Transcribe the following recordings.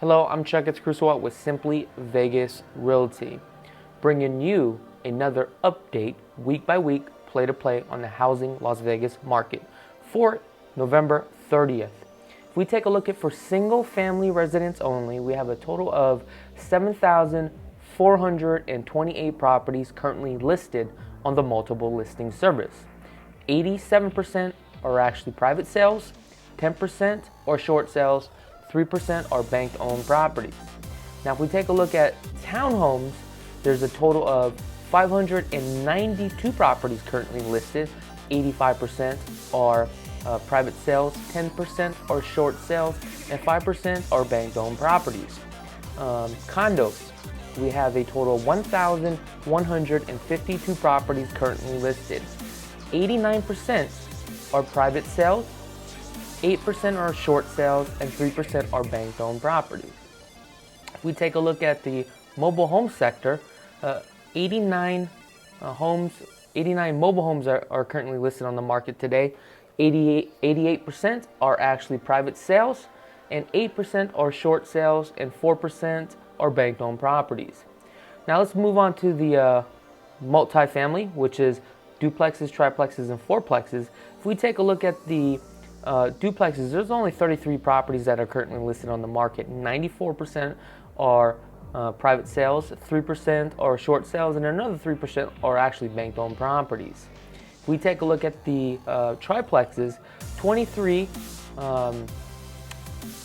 Hello, I'm Chakits.k with Simply Vegas Realty, bringing you another update week by week, play to play on the housing Las Vegas market for November 30th. If we take a look at for single family residents only, we have a total of 7,428 properties currently listed on the multiple listing service. 87% are actually private sales, 10% are short sales, 3% are bank-owned properties. Now, if we take a look at townhomes, there's a total of 592 properties currently listed. 85% are private sales, 10% are short sales, and 5% are bank-owned properties. Condos, we have a total of 1,152 properties currently listed. 89% are private sales, 8% are short sales, and 3% are bank-owned properties. If we take a look at the mobile home sector, 89 mobile homes are currently listed on the market today. 88% are actually private sales, and 8% are short sales, and 4% are bank-owned properties. Now let's move on to the multifamily, which is duplexes, triplexes, and fourplexes. If we take a look at the duplexes, there's only 33 properties that are currently listed on the market. 94% are private sales, 3% are short sales, and another 3% are actually bank-owned properties. If we take a look at the triplexes, 23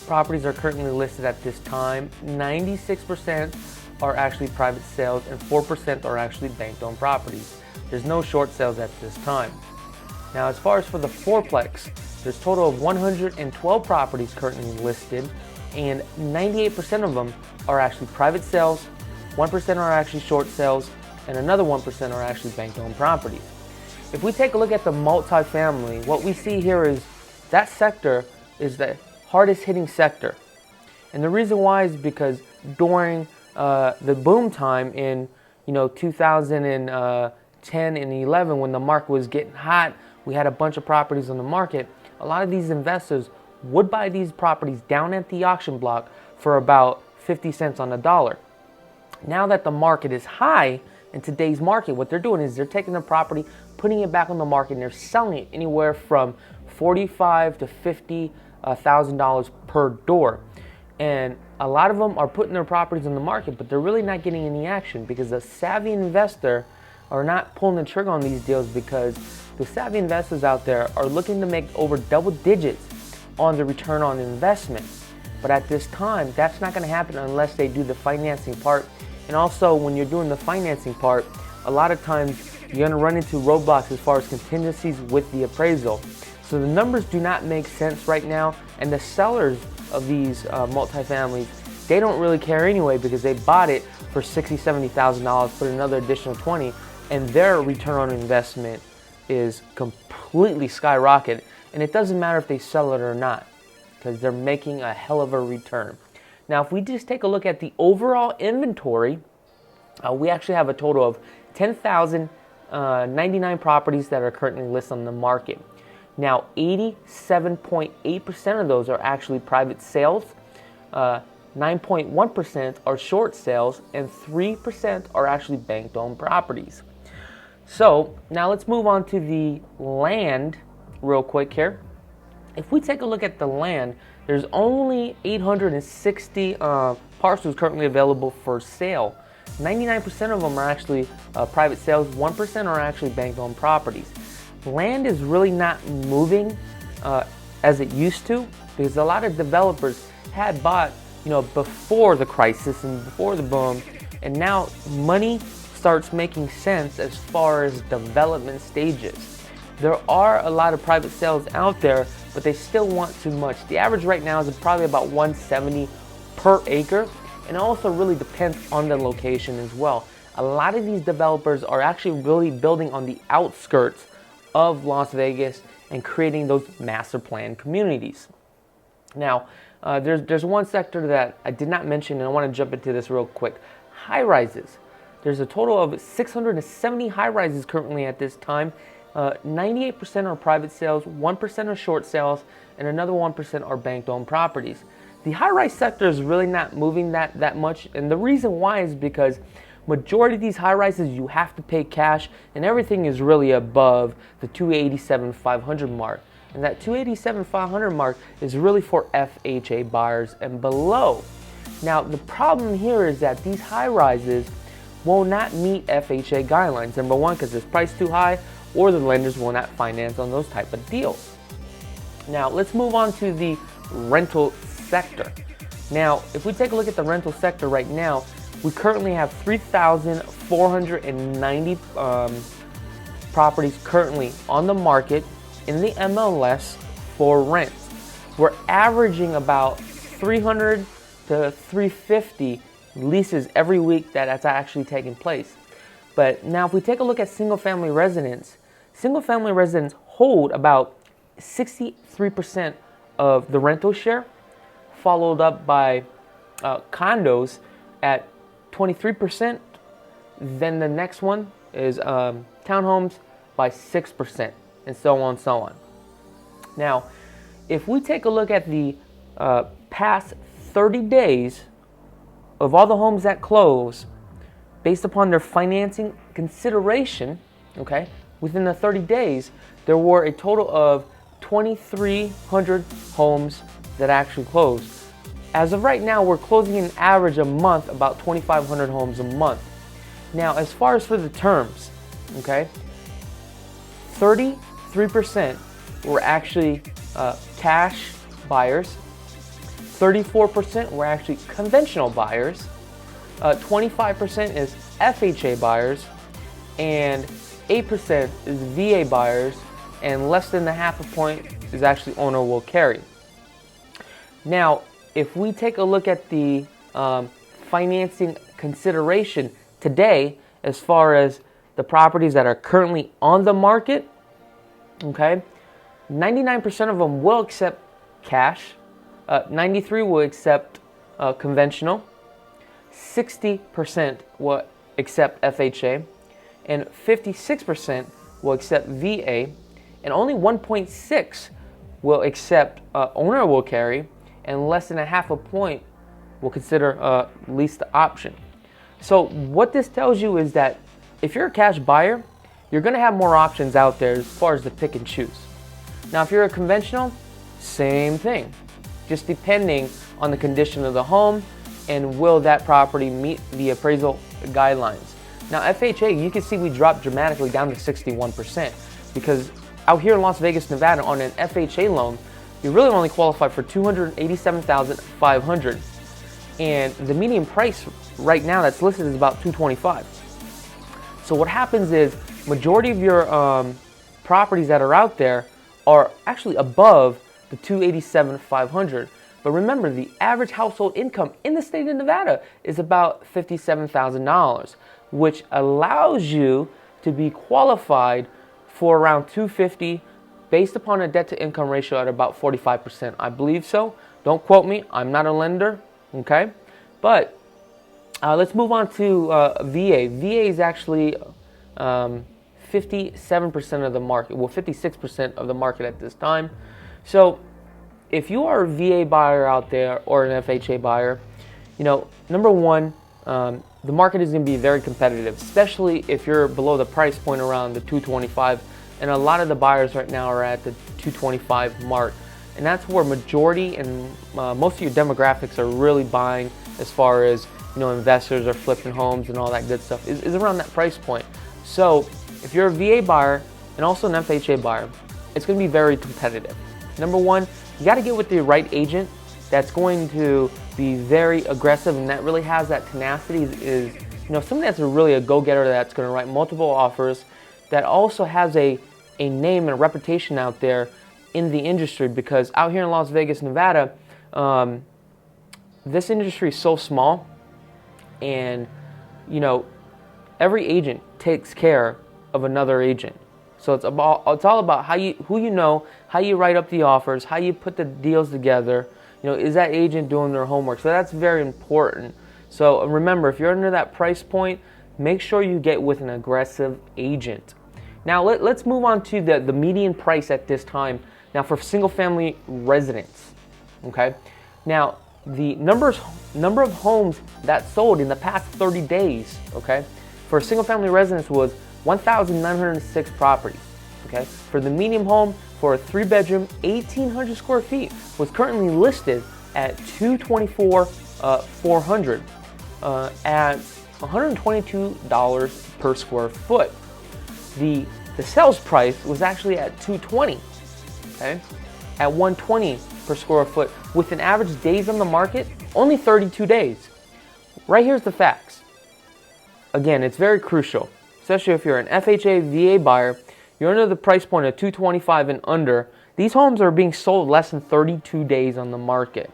properties are currently listed at this time. 96% are actually private sales, and 4% are actually bank-owned properties. There's no short sales at this time. Now, as far as for the fourplex, there's a total of 112 properties currently listed, and 98% of them are actually private sales, 1% are actually short sales, and another 1% are actually bank-owned properties. If we take a look at the multifamily, what we see here is that sector is the hardest hitting sector. And the reason why is because during the boom time in 2010 and 11, when the market was getting hot, we had a bunch of properties on the market. A lot of these investors would buy these properties down at the auction block for about 50 cents on the dollar. Now that the market is high in today's market, what they're doing is they're taking the property, putting it back on the market, and they're selling it anywhere from $45,000 to $50,000 per door. And a lot of them are putting their properties on the market, but they're really not getting any action because the savvy investor are not pulling the trigger on these deals, because the savvy investors out there are looking to make over double digits on the return on investment. But at this time, that's not going to happen unless they do the financing part. And also, when you're doing the financing part, a lot of times you're going to run into roadblocks as far as contingencies with the appraisal. So the numbers do not make sense right now, and the sellers of these multifamilies, they don't really care anyway, because they bought it for $60,000, $70,000, put another additional $20,000, and their return on investment is completely skyrocketed. And it doesn't matter if they sell it or not, because they're making a hell of a return. Now, if we just take a look at the overall inventory, we actually have a total of 10,099 properties that are currently listed on the market. Now, 87.8% of those are actually private sales, 9.1% are short sales, and 3% are actually bank-owned properties. So now let's move on to the land real quick here. If we take a look at the land, there's only 860 parcels currently available for sale. 99% of them are actually private sales, 1% are actually bank-owned properties. Land is really not moving as it used to, because a lot of developers had bought before the crisis and before the boom, and now money starts making sense as far as development stages. There are a lot of private sales out there, but they still want too much. The average right now is probably about $170 per acre, and it also really depends on the location as well. A lot of these developers are actually really building on the outskirts of Las Vegas and creating those master plan communities. Now, there's one sector that I did not mention, and I want to jump into this real quick. High rises. There's a total of 670 high rises currently at this time. 98% are private sales, 1% are short sales, and another 1% are bank-owned properties. the high-rise sector is really not moving that much, and the reason why is because majority of these high-rises you have to pay cash, and everything is really above the 287,500 mark. And that 287,500 mark is really for FHA buyers and below. Now the problem here is that these high-rises will not meet FHA guidelines. Number one, because it's priced too high, or the lenders will not finance on those type of deals. Now let's move on to the rental sector. Now if we take a look at the rental sector right now, we currently have 3,490 properties currently on the market in the MLS for rent. We're averaging about 300 to 350 leases every week that's actually taking place. But now if we take a look at single-family residents hold about 63% of the rental share, followed up by condos at 23%. Then the next one is townhomes by 6%, and so on and so on. Now, if we take a look at the past 30 days of all the homes that close, based upon their financing consideration, okay, within the 30 days, there were a total of 2,300 homes that actually closed. As of right now, we're closing an average a month, about 2,500 homes a month. Now, as far as for the terms, okay, 33% were actually cash buyers, 34% were actually conventional buyers, 25% is FHA buyers, and 8% is VA buyers, and less than the half a point is actually owner will carry. Now, if we take a look at the financing consideration today, as far as the properties that are currently on the market, okay, 99% of them will accept cash, 93% will accept conventional, 60% will accept FHA, and 56% will accept VA, and only 1.6% will accept owner will carry, and less than a half a point will consider lease the option. So what this tells you is that if you're a cash buyer, you're going to have more options out there as far as to pick and choose. Now, if you're a conventional, same thing, just depending on the condition of the home and will that property meet the appraisal guidelines. Now, FHA, you can see we dropped dramatically down to 61% because out here in Las Vegas, Nevada, on an FHA loan, you really only qualify for $287,500, and the median price right now that's listed is about $225,000. So what happens is majority of your properties that are out there are actually above the $287,500. But remember, the average household income in the state of Nevada is about $57,000, which allows you to be qualified for around $250,000 based upon a debt-to-income ratio at about 45%. I believe so. Don't quote me. I'm not a lender. Okay, but let's move on to VA. VA is actually 57% of the market. Well, 56% of the market at this time. So if you are a VA buyer out there or an FHA buyer, you know, number one, the market is going to be very competitive, especially if you're below the price point around the $225,000. And a lot of the buyers right now are at the $225,000 mark. And that's where majority and most of your demographics are really buying, as far as, you know, investors are flipping homes and all that good stuff, is around that price point. So if you're a VA buyer and also an FHA buyer, it's going to be very competitive. Number one, you got to get with the right agent that's going to be very aggressive and that really has that tenacity, is, you know, somebody that's really a go-getter, that's going to write multiple offers, that also has a name and a reputation out there in the industry. Because out here in Las Vegas, Nevada, this industry is so small, and, you know, every agent takes care of another agent. So it's all about who you know, how you write up the offers, how you put the deals together. You know, is that agent doing their homework? So that's very important. So remember, if you're under that price point, make sure you get with an aggressive agent. Now let's move on to the median price at this time. Now for single family residents, okay? Now the number of homes that sold in the past 30 days, okay, for a single family residence was 1,906 properties, okay. For the medium home, for a 3-bedroom, 1,800 square feet, was currently listed at $224,400 at $122 per square foot. The sales price was actually at $220, okay, at $120 per square foot, with an average days on the market only 32 days. Right here's the facts. Again, it's very crucial, especially if you're an FHA, VA buyer. You're under the price point of $225 and under. These homes are being sold less than 32 days on the market.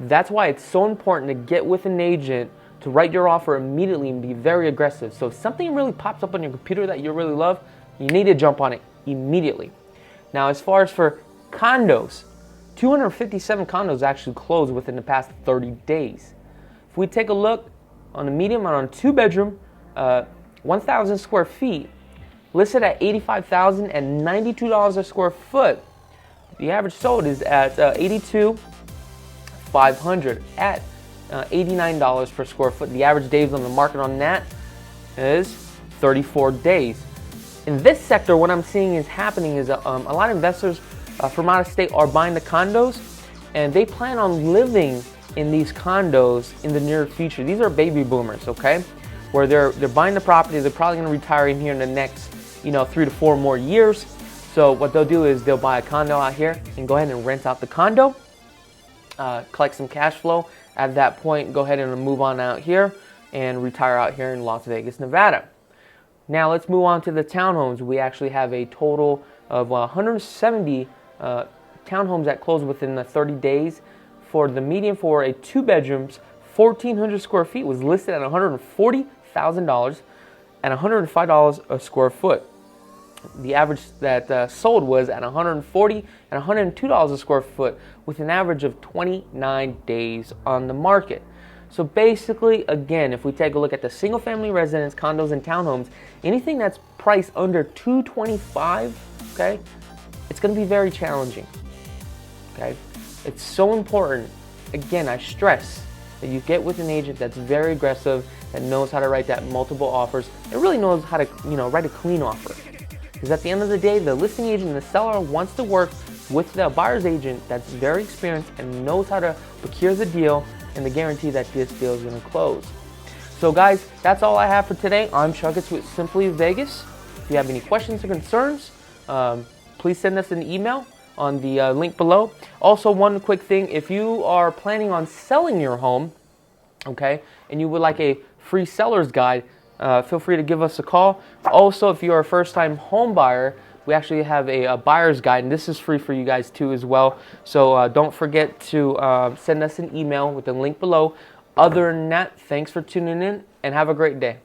That's why it's so important to get with an agent, to write your offer immediately and be very aggressive. So if something really pops up on your computer that you really love, you need to jump on it immediately. Now, as far as for condos, 257 condos actually closed within the past 30 days. If we take a look on the medium and on a 2-bedroom, 1,000 square feet, listed at $85,092 a square foot, the average sold is at $82,500 at $89 per square foot. The average days on the market on that is 34 days. In this sector, what I'm seeing is happening is a lot of investors from out of state are buying the condos, and they plan on living in these condos in the near future. These are baby boomers, okay, where they're buying the property. They're probably going to retire in here in the next 3 to 4 more years. So what they'll do is they'll buy a condo out here and go ahead and rent out the condo, collect some cash flow. At that point, go ahead and move on out here and retire out here in Las Vegas, Nevada. Now let's move on to the townhomes. We actually have a total of 170 townhomes that closed within the 30 days. For the median for a 2-bedrooms, 1,400 square feet was listed at $140,000 and $105 a square foot. The average that sold was at $140 and $102 a square foot, with an average of 29 days on the market. So basically, again, if we take a look at the single family residence, condos, and townhomes, anything that's priced under $225, okay, it's going to be very challenging. Okay, it's so important. Again, I stress that you get with an agent that's very aggressive, that knows how to write that multiple offers, and really knows how to write a clean offer. Because at the end of the day, the listing agent and the seller wants to work with the buyer's agent that's very experienced and knows how to procure the deal and the guarantee that this deal is going to close. So guys, that's all I have for today. I'm Chakits with Simply Vegas. If you have any questions or concerns, please send us an email on the link below. Also, one quick thing, if you are planning on selling your home, okay, and you would like a free seller's guide, feel free to give us a call. Also, if you're a first-time home buyer, we actually have a buyer's guide, and this is free for you guys too as well. So don't forget to send us an email with the link below. Other than that, thanks for tuning in and have a great day.